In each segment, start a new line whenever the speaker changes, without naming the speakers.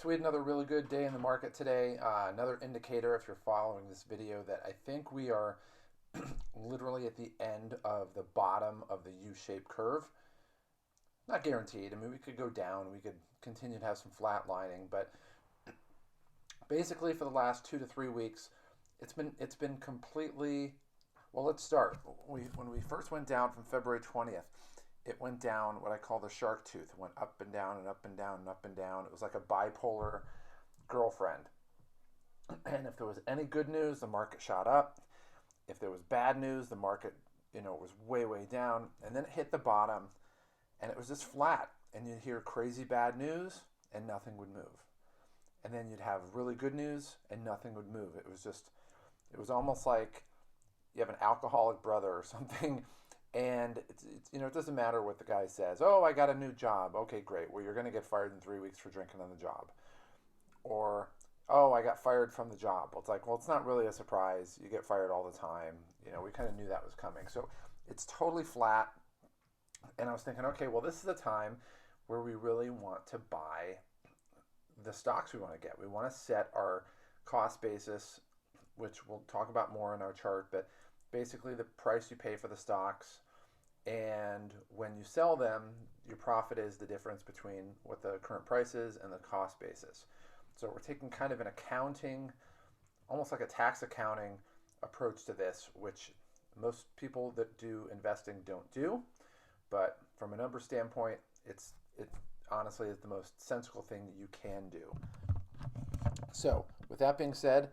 So we had another really good day in the market today. Another indicator, if you're following this video, that I think we are literally at the end of the bottom of the U-shaped curve. Not guaranteed. I mean, we could go down. We could continue to have some flat lining, but basically for the last 2 to 3 weeks, it's been completely. Well, let's start. When we first went down from February 20th, it went down what I call the shark tooth. It went up and down and up and down and up and down. It was like a bipolar girlfriend. And if there was any good news, the market shot up. If there was bad news, the market, was way, way down. And then it hit the bottom and it was just flat. And you'd hear crazy bad news and nothing would move. And then you'd have really good news and nothing would move. It was almost like you have an alcoholic brother or something, and it doesn't matter what the guy says. Oh, I got a new job. Okay, great. Well, you're going to get fired in 3 weeks for drinking on the job. Or, oh, I got fired from the job. Well, it's like, well, it's not really a surprise. You get fired all the time. We kind of knew that was coming. So it's totally flat. And I was thinking, okay, well, this is the time where we really want to buy the stocks we want to get. We want to set our cost basis, which we'll talk about more in our chart, but basically the price you pay for the stocks, and when you sell them, your profit is the difference between what the current price is and the cost basis. So we're taking kind of an accounting, almost like a tax accounting approach to this, which most people that do investing don't do. But from a number standpoint, it honestly is the most sensible thing that you can do. So with that being said,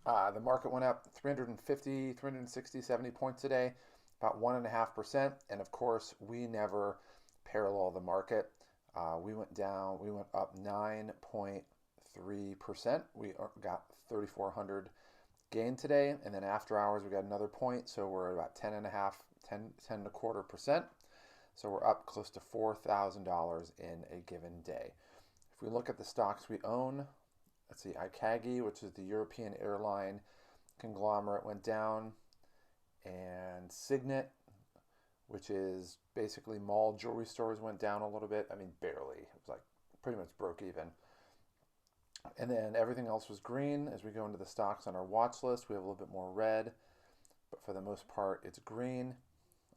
the market went up 350, 360, 70 points today, about 1.5%. And of course, we never parallel the market. We went up 9.3%. We got 3,400 gain today. And then after hours, we got another point. So we're at about 10.25%. So we're up close to $4,000 in a given day. If we look at the stocks we own, let's see, ICAGI, which is the European airline conglomerate, went down, and Signet, which is basically mall jewelry stores, went down a little bit. I mean, barely. It was like pretty much broke even. And then everything else was green. As we go into the stocks on our watch list, we have a little bit more red, but for the most part, it's green.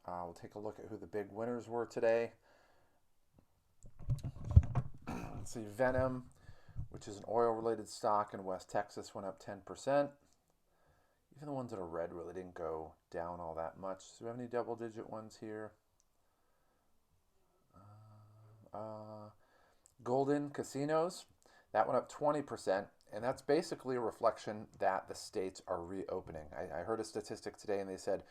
We'll take a look at who the big winners were today. Let's see, Venom, which is an oil-related stock in West Texas, went up 10%. Even the ones that are red really didn't go down all that much. Do we have any double-digit ones here? Golden Casinos, that went up 20%, and that's basically a reflection that the states are reopening. I heard a statistic today, and they said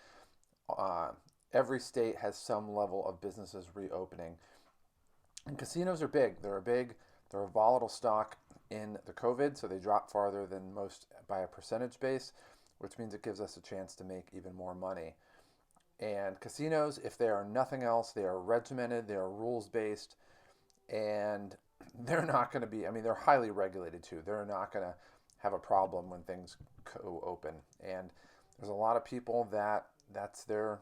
every state has some level of businesses reopening. And casinos are big. They're a volatile stock in the COVID, so they drop farther than most by a percentage base, which means it gives us a chance to make even more money. And casinos, if they are nothing else, they are regimented, they are rules-based, and they're not going to be, they're highly regulated too. They're not going to have a problem when things go open. And there's a lot of people that's their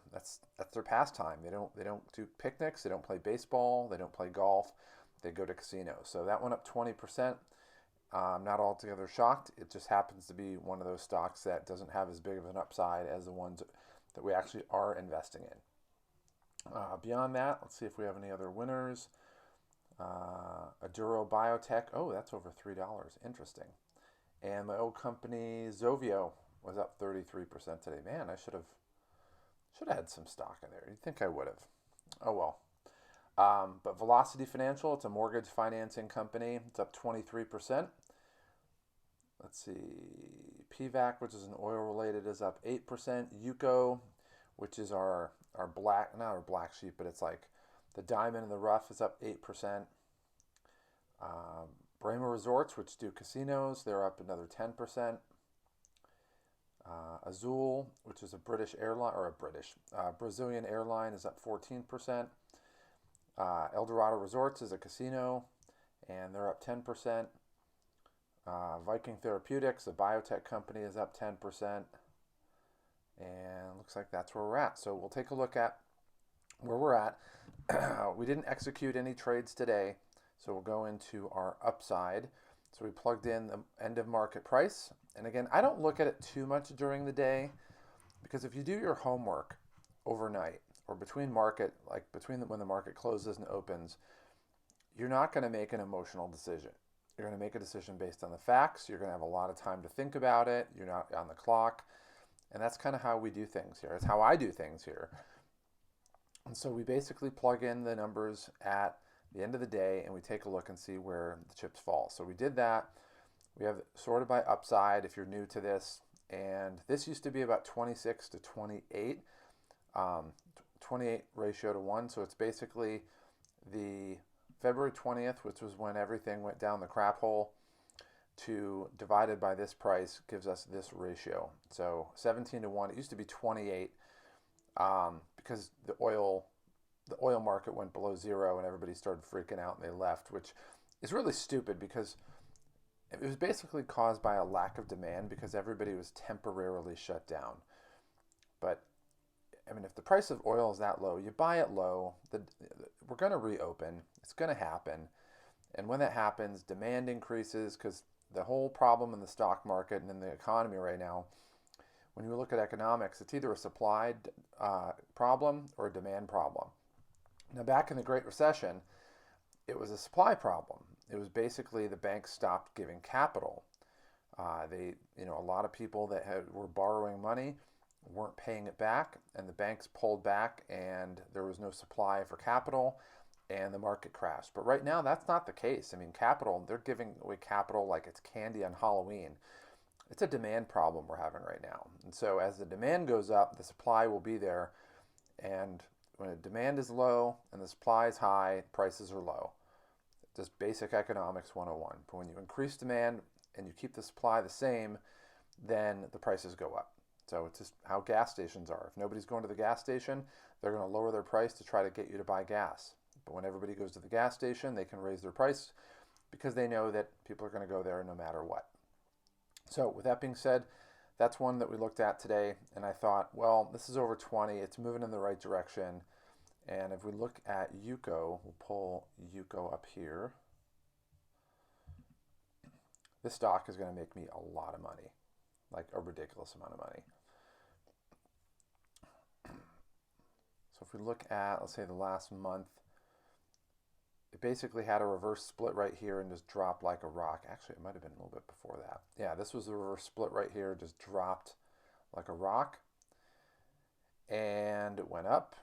pastime. They don't do picnics, they don't play baseball, they don't play golf, they go to casinos. So that went up 20%. I'm not altogether shocked. It just happens to be one of those stocks that doesn't have as big of an upside as the ones that we actually are investing in. Beyond that, let's see if we have any other winners. Aduro Biotech, oh, that's over $3. Interesting. And my old company Zovio was up 33% today. Man, I should have had some stock in there. You'd think I would have. Oh well. But Velocity Financial, it's a mortgage financing company. It's up 23%. Let's see. PVAC, which is an oil-related, is up 8%. Yuko, which is our not our black sheep, but it's like the diamond in the rough, is up 8%. Bremer Resorts, which do casinos, they're up another 10%. Azul, which is a British airline, or Brazilian airline, is up 14%. Eldorado Resorts is a casino, and they're up 10%. Viking Therapeutics, a biotech company, is up 10%. And looks like that's where we're at. So we'll take a look at where we're at. We didn't execute any trades today, so we'll go into our upside. So we plugged in the end of market price. And again, I don't look at it too much during the day because if you do your homework overnight or between market, like when the market closes and opens, you're not going to make an emotional decision. You're going to make a decision based on the facts. You're going to have a lot of time to think about it. You're not on the clock. And that's kind of how we do things here. It's how I do things here. And so we basically plug in the numbers at the end of the day and we take a look and see where the chips fall. So we did that. We have sorted by upside if you're new to this. And this used to be about 26 to 28, 28 ratio to 1. So it's basically the February 20th, which was when everything went down the crap hole, to divided by this price gives us this ratio. So 17 to 1. It used to be 28 because the oil market went below zero and everybody started freaking out and they left, which is really stupid because it was basically caused by a lack of demand because everybody was temporarily shut down. But I mean, if the price of oil is that low, you buy it low, we're going to reopen. It's going to happen. And when that happens, demand increases because the whole problem in the stock market and in the economy right now, when you look at economics, it's either a supply problem or a demand problem. Now, back in the Great Recession, it was a supply problem. It was basically the banks stopped giving capital. A lot of people that were borrowing money weren't paying it back, and the banks pulled back, and there was no supply for capital, and the market crashed. But right now, that's not the case. I mean, capital, they're giving away capital like it's candy on Halloween. It's a demand problem we're having right now. And so as the demand goes up, the supply will be there, and when the demand is low and the supply is high, prices are low. Just basic economics 101. But when you increase demand and you keep the supply the same, then the prices go up. So it's just how gas stations are. If nobody's going to the gas station, they're going to lower their price to try to get you to buy gas. But when everybody goes to the gas station, they can raise their price because they know that people are going to go there no matter what. So with that being said, that's one that we looked at today. And I thought, well, this is over 20. It's moving in the right direction. And if we look at UCO, we'll pull UCO up here. This stock is going to make me a lot of money, like a ridiculous amount of money. So if we look at, let's say the last month, it basically had a reverse split right here and just dropped like a rock. Actually, it might have been a little bit before that. Yeah, this was the reverse split right here, just dropped like a rock. And it went up,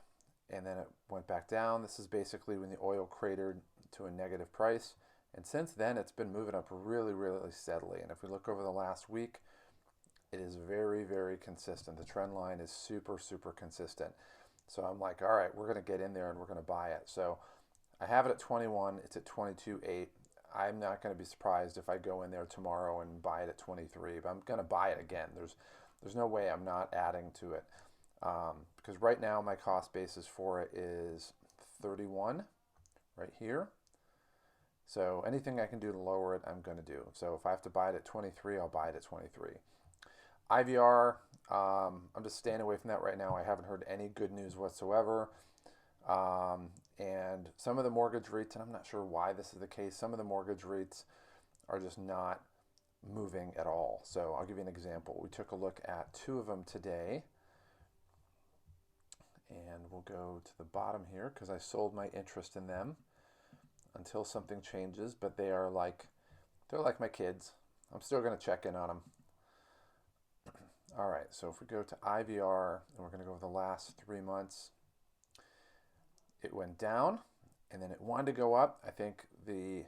and then it went back down. This is basically when the oil cratered to a negative price. And since then, it's been moving up really, really steadily. And if we look over the last week, it is very, very consistent. The trend line is super, super consistent. So I'm like, all right, we're going to get in there and we're going to buy it. So I have it at 21. It's at 22.8. I'm not going to be surprised if I go in there tomorrow and buy it at 23. But I'm going to buy it again. There's no way I'm not adding to it. Because right now my cost basis for it is 31 right here. So anything I can do to lower it, I'm going to do. So if I have to buy it at 23, I'll buy it at 23. IVR, I'm just staying away from that right now. I haven't heard any good news whatsoever. And some of the mortgage REITs, and I'm not sure why this is the case, some of the mortgage REITs are just not moving at all. So I'll give you an example. We took a look at two of them today. And we'll go to the bottom here because I sold my interest in them until something changes. But they're like my kids. I'm still going to check in on them. All right, so if we go to IVR, and we're going to go over the last 3 months, it went down, and then it wanted to go up. I think the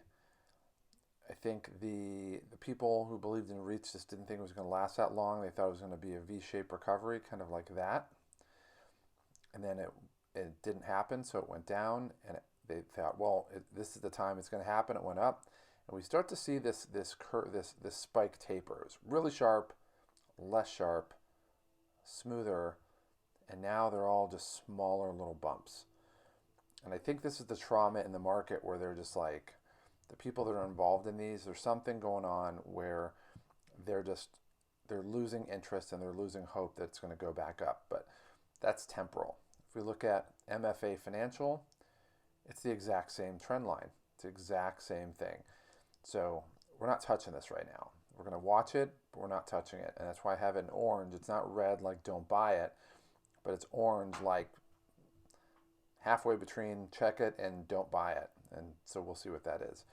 people who believed in REITs just didn't think it was going to last that long. They thought it was going to be a V-shaped recovery, kind of like that. And then it didn't happen, so it went down, and they thought, well, this is the time it's going to happen. It went up, and we start to see this curve, this spike tapers, really sharp, less sharp, smoother, and now they're all just smaller little bumps. And I think this is the trauma in the market where they're just like, the people that are involved in these, there's something going on where they're losing interest and they're losing hope that it's going to go back up. But that's temporal. If we look at MFA Financial, it's the exact same trend line. It's the exact same thing. So we're not touching this right now. We're going to watch it, but we're not touching it. And that's why I have it in orange. It's not red like don't buy it, but it's orange like halfway between check it and don't buy it. And so we'll see what that is.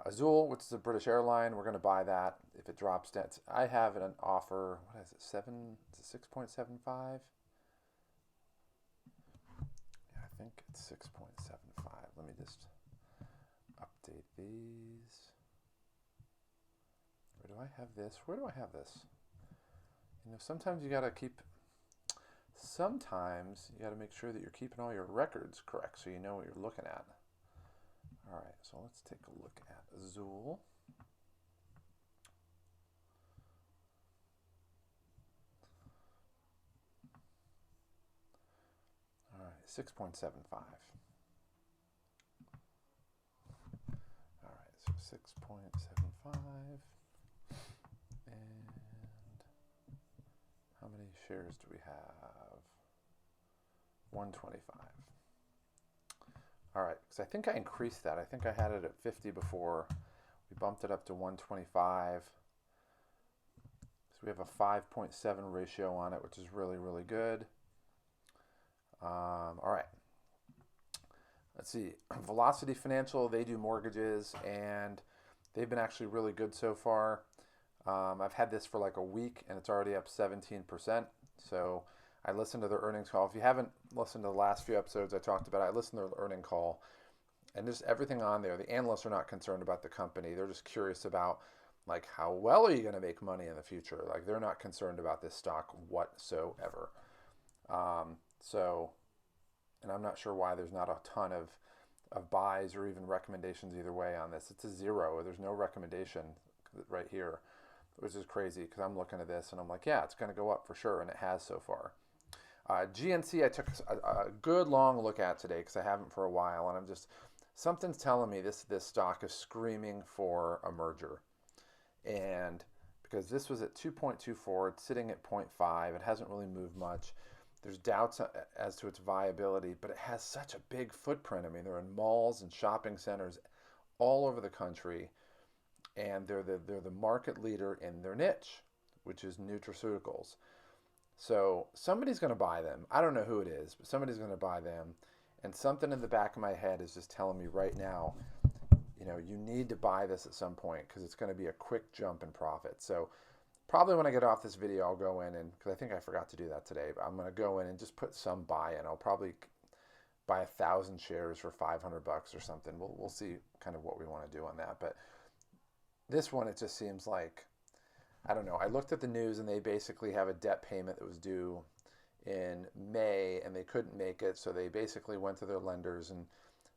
Azul, which is a British airline, we're going to buy that if it drops down. I have an offer. What is it? 6.75. Yeah, I think it's 6.75. Let me just update these. Where do I have this? Where do I have this? You know, sometimes you got to make sure that you're keeping all your records correct so you know what you're looking at. All right, so let's take a look at Azul. All right, 6.75. All right, so 6.75. And how many shares do we have? 125. All right, because I think I increased that. I think I had it at 50 before. We bumped it up to 125. So we have a 5.7 ratio on it, which is really, really good. All right. Let's see. Velocity Financial, they do mortgages, and they've been actually really good so far. I've had this for like a week, and it's already up 17%. So I listened to their earnings call. If you haven't listened to the last few episodes I talked about, I listened to their earnings call, and just everything on there. The analysts are not concerned about the company. They're just curious about, like, how well are you going to make money in the future? Like, they're not concerned about this stock whatsoever. And I'm not sure why there's not a ton of buys or even recommendations either way on this. It's a zero. There's no recommendation right here, which is crazy because I'm looking at this and I'm like, yeah, it's going to go up for sure, and it has so far. GNC I took a good long look at today because I haven't for a while, and something's telling me this stock is screaming for a merger. And because this was at 2.24, it's sitting at 0.5, it hasn't really moved much. There's doubts as to its viability, but it has such a big footprint. I mean, they're in malls and shopping centers all over the country, and they're the market leader in their niche, which is nutraceuticals. So somebody's going to buy them. I don't know who it is, but somebody's going to buy them. And something in the back of my head is just telling me right now, you know, you need to buy this at some point because it's going to be a quick jump in profit. So probably when I get off this video, I'll go in and, because I think I forgot to do that today, but I'm going to go in and just put some buy in. I'll probably buy 1,000 shares for $500 or something. We'll see kind of what we want to do on that. But this one, it just seems like, I don't know. I looked at the news and they basically have a debt payment that was due in May and they couldn't make it. So they basically went to their lenders and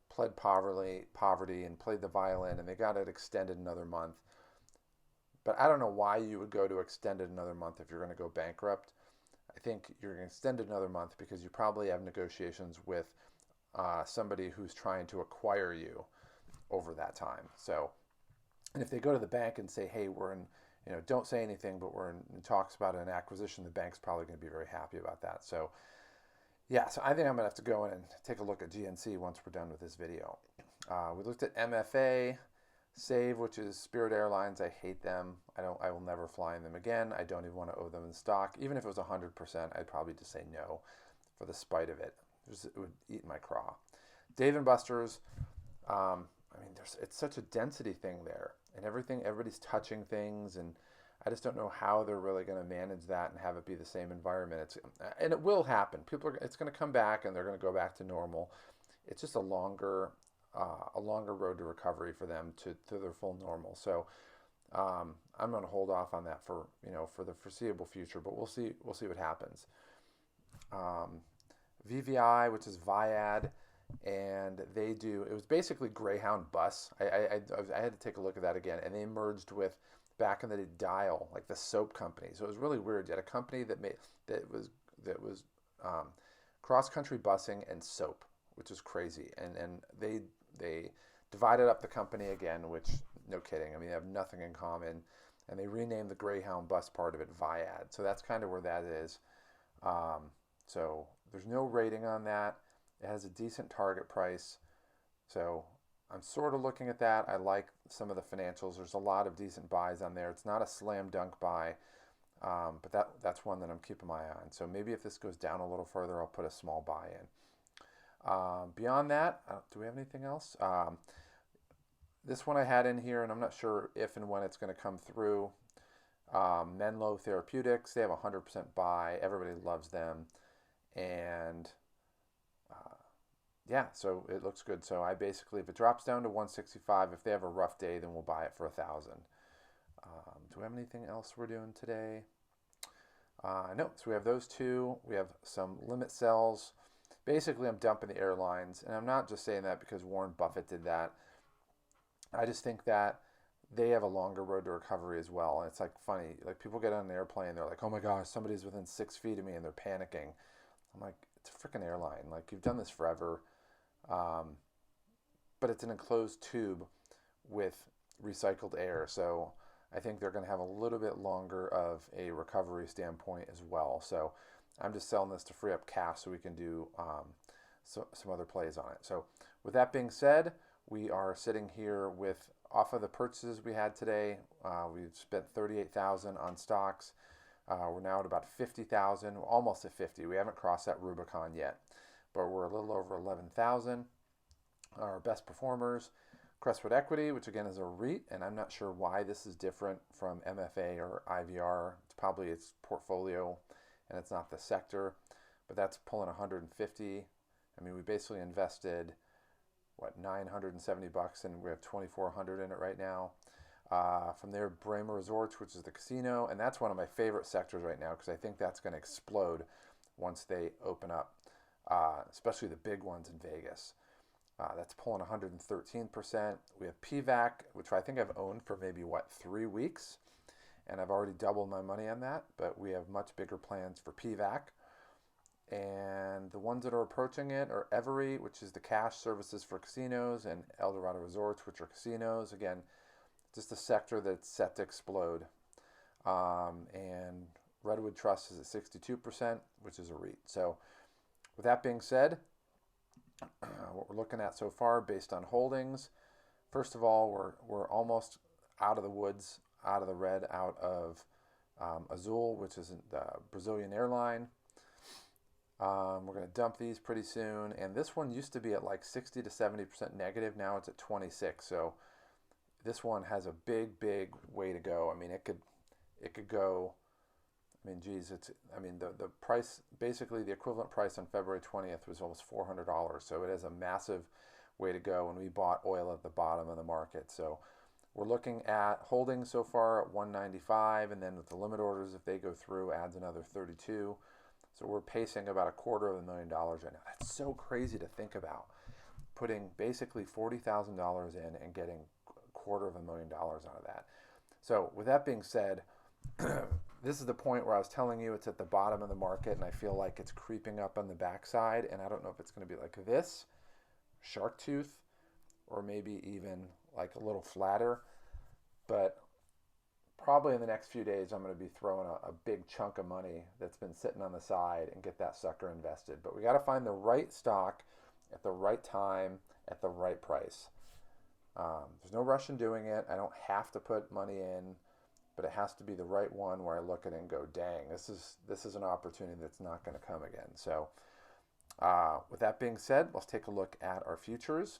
pled poverty and played the violin, and they got it extended another month. But I don't know why you would go to extend it another month if you're going to go bankrupt. I think you're going to extend it another month because you probably have negotiations with somebody who's trying to acquire you over that time. So, and if they go to the bank and say, hey, we're in, you know, don't say anything, but we're in talks about an acquisition, the bank's probably going to be very happy about that. So, yeah, so I think I'm going to have to go in and take a look at GNC once we're done with this video. We looked at MFA, Save, which is Spirit Airlines. I hate them. I will never fly in them again. I don't even want to owe them in stock. Even if it was 100%, I'd probably just say no for the spite of it. It would eat my craw. Dave & Buster's, I mean, it's such a density thing there, and everybody's touching things, and I just don't know how they're really going to manage that and have it be the same environment. And it will happen. It's going to come back, and they're going to go back to normal. It's just a longer road to recovery for them to their full normal. So I'm going to hold off on that for the foreseeable future, but we'll see what happens. VVI, which is Viad, and it was basically Greyhound Bus. I had to take a look at that again, and they merged with, back in the day, Dial, like the soap company. So it was really weird. You had a company that was cross-country busing and soap, which is crazy. And they divided up the company again, which, no kidding. I mean, they have nothing in common. And they renamed the Greyhound Bus part of it Viad. So that's kind of where that is. So there's no rating on that. It has a decent target price. So I'm sort of looking at that. I like some of the financials, there's a lot of decent buys on there. It's not a slam dunk buy, but that's one that I'm keeping my eye on. So maybe if this goes down a little further, I'll put a small buy in. Beyond that, do we have anything else? This one I had in here, and I'm not sure if and when it's going to come through. Menlo Therapeutics, they have a 100% buy. Everybody loves them. And yeah, so it looks good. So I basically, if it drops down to 165, if they have a rough day, then we'll buy it for 1,000. Do we have anything else we're doing today? No, so we have those two. We have some limit sells. Basically, I'm dumping the airlines, and I'm not just saying that because Warren Buffett did that. I just think that they have a longer road to recovery as well. And it's like funny, like people get on an airplane, they're like, oh my gosh, somebody's within 6 feet of me, and they're panicking. I'm like, it's a freaking airline. Like, you've done this forever. But it's an enclosed tube with recycled air. So I think they're going to have a little bit longer of a recovery standpoint as well. So I'm just selling this to free up cash so we can do some other plays on it. So with that being said, we are sitting here with, off of the purchases we had today, we've spent $38,000 on stocks. We're now at about 50,000, almost at 50. We haven't crossed that Rubicon yet, but we're a little over 11,000. Our best performers, Crestwood Equity, which again is a REIT, and I'm not sure why this is different from MFA or IVR. It's probably its portfolio, and it's not the sector, but that's pulling 150. I mean, we basically invested $970, and we have 2,400 in it right now. From there, Braemar Resorts, which is the casino, and that's one of my favorite sectors right now because I think that's going to explode once they open up, especially the big ones in Vegas. That's pulling 113%. We have PVAC, which I think I've owned for maybe 3 weeks, and I've already doubled my money on that, but we have much bigger plans for PVAC. And the ones that are approaching it are Every, which is the cash services for casinos, and Eldorado Resorts, which are casinos. Again, just a sector that's set to explode. And Redwood Trust is at 62%, which is a REIT. So with that being said, what we're looking at so far based on holdings, first of all, we're almost out of the woods, out of the red, out of Azul, which is the Brazilian airline. We're going to dump these pretty soon. And this one used to be at like 60 to 70% negative. Now it's at 26. So this one has a big, big way to go. I mean, it could go. I mean, geez, the price, basically the equivalent price on February 20th was almost $400. So it has a massive way to go. And we bought oil at the bottom of the market. So we're looking at holding so far at 195, and then with the limit orders, if they go through, adds another 32. So we're pacing about $250,000 right now. That's so crazy to think about. Putting basically $40,000 in and getting $250,000 out of that. So with that being said, this is the point where I was telling you it's at the bottom of the market, and I feel like it's creeping up on the backside, and I don't know if it's going to be like this, shark tooth, or maybe even like a little flatter, but probably in the next few days I'm going to be throwing a big chunk of money that's been sitting on the side and get that sucker invested. But we got to find the right stock at the right time at the right price. There's no rush in doing it. I don't have to put money in, but it has to be the right one where I look at it and go, dang, this is an opportunity that's not going to come again. So with that being said, let's take a look at our futures.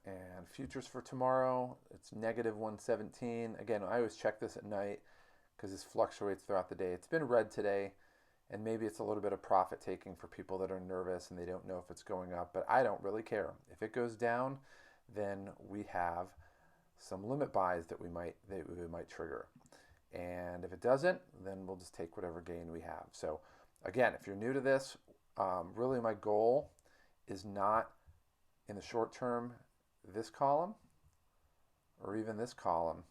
And futures for tomorrow, it's negative 117. Again, I always check this at night because this fluctuates throughout the day. It's been red today, and maybe it's a little bit of profit taking for people that are nervous and they don't know if it's going up, but I don't really care. If it goes down, then we have some limit buys that we might trigger. And if it doesn't, then we'll just take whatever gain we have. So again, if you're new to this, really my goal is not in the short term this column, or even this column,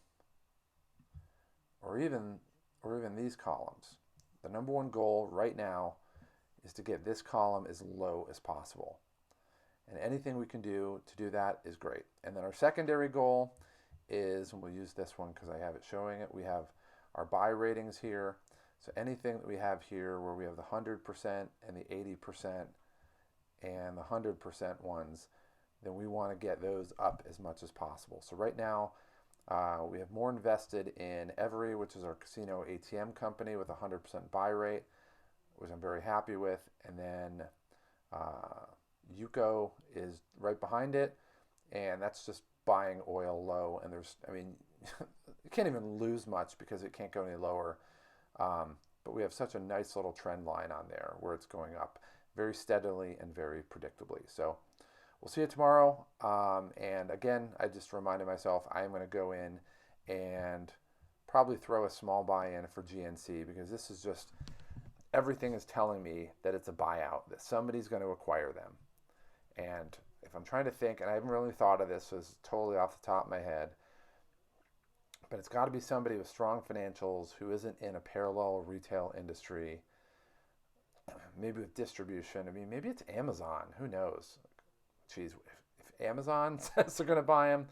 or even these columns. The number one goal right now is to get this column as low as possible. And anything we can do to do that is great. And then our secondary goal is, and we'll use this one because I have it showing it, we have our buy ratings here. So anything that we have here where we have the 100% and the 80% and the 100% ones, then we want to get those up as much as possible. So right now, we have more invested in Every, which is our casino ATM company with a 100% buy rate, which I'm very happy with. And then Yuko is right behind it, and that's just buying oil low. And there's, I mean, you can't even lose much because it can't go any lower. But we have such a nice little trend line on there where it's going up very steadily and very predictably. So we'll see you tomorrow. And again, I just reminded myself I am going to go in and probably throw a small buy in for GNC, because this is just, everything is telling me that it's a buyout, that somebody's going to acquire them. And if I'm trying to think, and I haven't really thought of this, so it's totally off the top of my head, but it's got to be somebody with strong financials who isn't in a parallel retail industry, maybe with distribution. I mean, maybe it's Amazon. Who knows? Geez, if Amazon says they're going to buy them,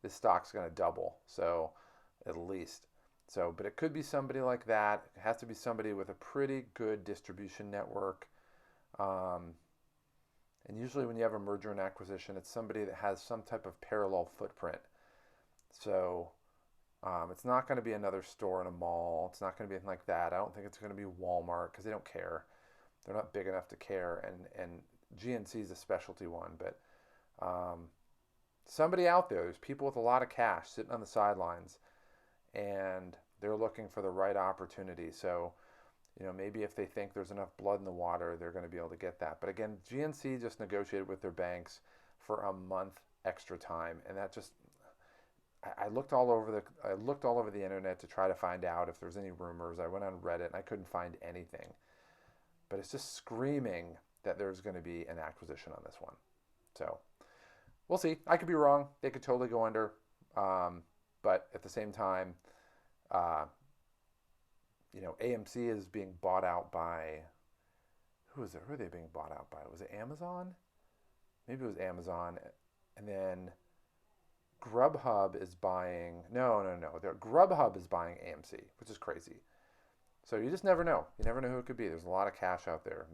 this stock's going to double. So at least. So, but it could be somebody like that. It has to be somebody with a pretty good distribution network. And usually when you have a merger and acquisition, it's somebody that has some type of parallel footprint. So it's not going to be another store in a mall. It's not going to be anything like that. I don't think it's going to be Walmart, because they don't care. They're not big enough to care. And GNC is a specialty one. But somebody out there, there's people with a lot of cash sitting on the sidelines, and they're looking for the right opportunity. So, maybe if they think there's enough blood in the water, they're going to be able to get that. But again, GNC just negotiated with their banks for a month extra time, and that just, I looked all over the internet to try to find out if there's any rumors. I went on Reddit and I couldn't find anything. But it's just screaming that there's going to be an acquisition on this one. So we'll see. I could be wrong. They could totally go under. But at the same time, AMC is being bought out by, who is it? Who are they being bought out by? Was it Amazon? Maybe it was Amazon. And then Grubhub is buying, no. Grubhub is buying AMC, which is crazy. So you just never know. You never know who it could be. There's a lot of cash out there.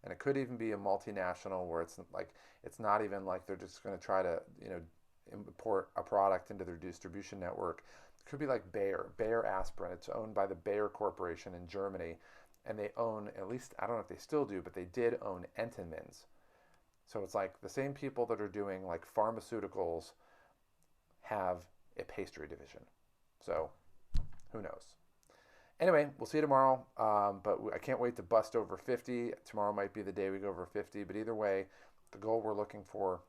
And it could even be a multinational where it's not even like they're just going to try to, import a product into their distribution network. It could be like Bayer Aspirin. It's owned by the Bayer Corporation in Germany, and they own, at least, I don't know if they still do, but they did own Entenmann's. So it's like the same people that are doing like pharmaceuticals have a pastry division. So who knows? Anyway, we'll see you tomorrow. But I can't wait to bust over 50. Tomorrow might be the day we go over 50. But either way, the goal we're looking for,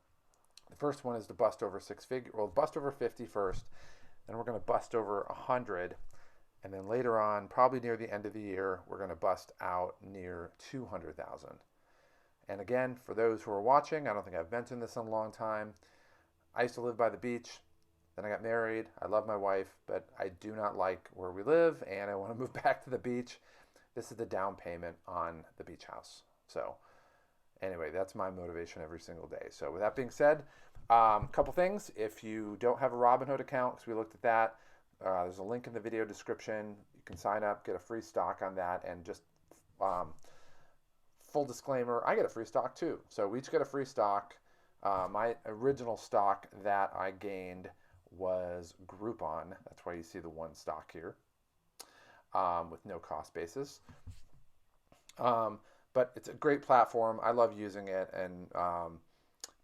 the first one is to bust over bust over 50 first. Then we're going to bust over 100. And then later on, probably near the end of the year, we're going to bust out near 200,000. And again, for those who are watching, I don't think I've mentioned this in a long time. I used to live by the beach. Then I got married. I love my wife, but I do not like where we live, and I want to move back to the beach. This is the down payment on the beach house. So anyway, that's my motivation every single day. So with that being said, a couple things. If you don't have a Robinhood account, because we looked at that, there's a link in the video description. You can sign up, get a free stock on that, and just full disclaimer, I get a free stock too. So we each get a free stock. My original stock that I gained was Groupon. That's why you see the one stock here with no cost basis. But it's a great platform. I love using it. And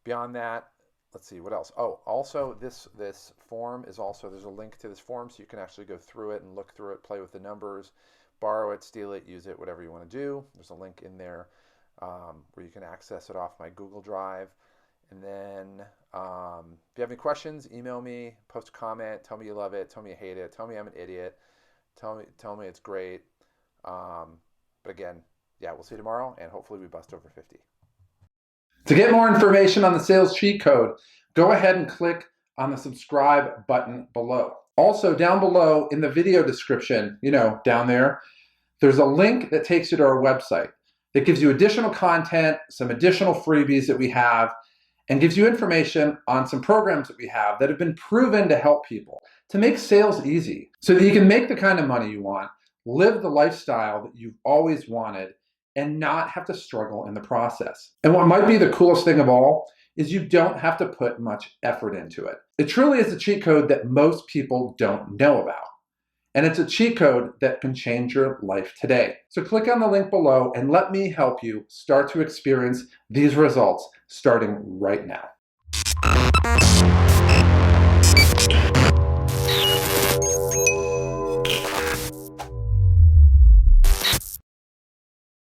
beyond that, let's see, what else? Oh, also this form is also, there's a link to this form so you can actually go through it and look through it, play with the numbers, borrow it, steal it, use it, whatever you want to do. There's a link in there where you can access it off my Google Drive. And then if you have any questions, email me, post a comment, tell me you love it, tell me you hate it, tell me I'm an idiot, tell me it's great. But again, yeah, we'll see you tomorrow, and hopefully we bust over 50. To get more information on the sales cheat code, go ahead and click on the subscribe button below. Also, down below in the video description, down there, there's a link that takes you to our website that gives you additional content, some additional freebies that we have, and gives you information on some programs that we have that have been proven to help people to make sales easy so that you can make the kind of money you want, live the lifestyle that you've always wanted, and not have to struggle in the process. And what might be the coolest thing of all is you don't have to put much effort into it. It truly is a cheat code that most people don't know about. And it's a cheat code that can change your life today. So click on the link below and let me help you start to experience these results starting right now.